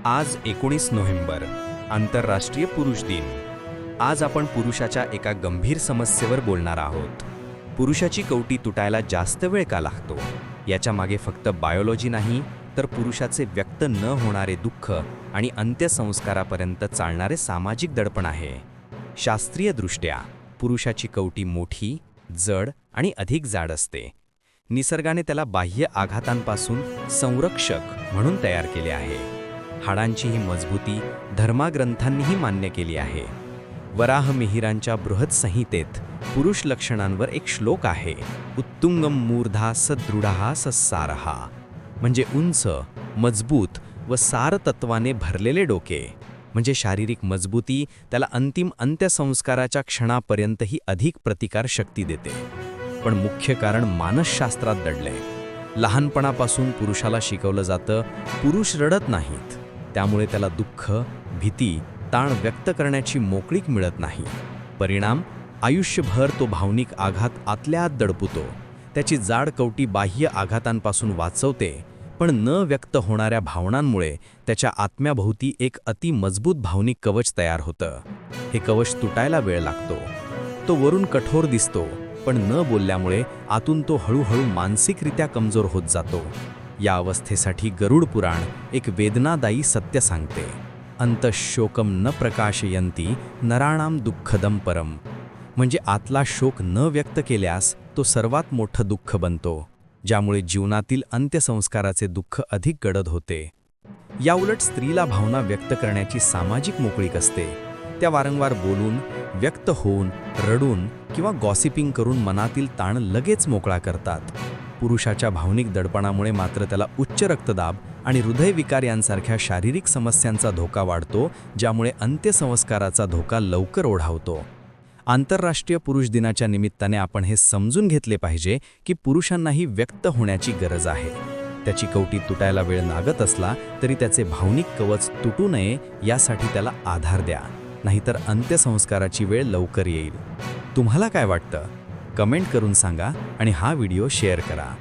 आज 19 नोव्हेंबर आंतरराष्ट्रीय पुरुष दिन. आज आपण पुरुषाच्या एका गंभीर समस्येवर बोलणार आहोत. पुरुषाची कवटी तुटायला जास्त वेळ का लागतो? याच्या मागे फक्त बायोलॉजी नाही, तर पुरुषाचे व्यक्त न होणारे दुःख आणि अंत्यसंस्कारापर्यंत चालणारे सामाजिक दडपण आहे. शास्त्रीयदृष्ट्या पुरुषाची कवटी मोठी, जड आणि अधिक जाड असते. निसर्गाने त्याला बाह्य आघातांपासून संरक्षक म्हणून तयार केले आहे. हाडांची ही मजबूती धर्मग्रंथांनीही मान्य केली आहे. वराह मिहिरांच्या बृहत संहितेत पुरुष लक्षणांवर एक श्लोक आहे, उत्तुंगम मूर्धा सदृढा ससारहा, म्हणजे उंच, मजबूत व सारतत्वाने भरलेले डोके. म्हणजे शारीरिक मजबूती त्याला अंतिम अंत्यसंस्काराच्या क्षणापर्यंतही अधिक प्रतिकार शक्ती देते. पण मुख्य कारण मानसशास्त्रात दडले. लहानपणापासून पुरुषाला शिकवलं जातं, पुरुष रडत नाहीत, त्यामुळे त्याला दुःख, भीती, ताण व्यक्त करण्याची मोकळीक मिळत नाही. परिणाम, आयुष्यभर तो भावनिक आघात आतल्या आत दडपतो. त्याची जाड कवटी बाह्य आघातांपासून वाचवते, पण न व्यक्त होणाऱ्या भावनांमुळे त्याच्या आत्म्याभोवती एक अतिमजबूत भावनिक कवच तयार होतं. हे कवच तुटायला वेळ लागतो. तो वरून कठोर दिसतो, पण न बोलल्यामुळे आतून तो हळूहळू मानसिकरित्या कमजोर होत जातो. या अवस्थेसाठी गरुड पुराण एक वेदनादायी सत्य सांगते, अंतःशोकम न प्रकाशयन्ति नराणाम दुःखदम परम. म्हणजे आतला शोक न व्यक्त केल्यास तो सर्वात मोठं दुःख बनतो, ज्यामुळे जीवनातील अंत्यसंस्काराचे दुःख अधिक गडद होते. याउलट स्त्रीला भावना व्यक्त करण्याची सामाजिक मोकळीक असते. त्या वारंवार बोलून, व्यक्त होऊन, रडून किंवा गॉसिपिंग करून मनातील ताण लगेच मोकळा करतात. पुरुषाच्या भावनिक दडपणामुळे मात्र त्याला उच्च रक्तदाब आणि हृदयविकार यांसारख्या शारीरिक समस्यांचा धोका वाढतो, ज्यामुळे अंत्यसंस्काराचा धोका लवकर ओढावतो. आंतरराष्ट्रीय पुरुष दिनाच्या निमित्ताने आपण हे समजून घेतले पाहिजे की पुरुषांनाही व्यक्त होण्याची गरज आहे. त्याची कवटी तुटायला वेळ लागत असला तरी त्याचे भावनिक कवच तुटू नये यासाठी त्याला आधार द्या, नाहीतर अंत्यसंस्काराची वेळ लवकर येईल. तुम्हाला काय वाटतं? कमेंट करून सांगा आणि हा व्हिडिओ शेअर करा.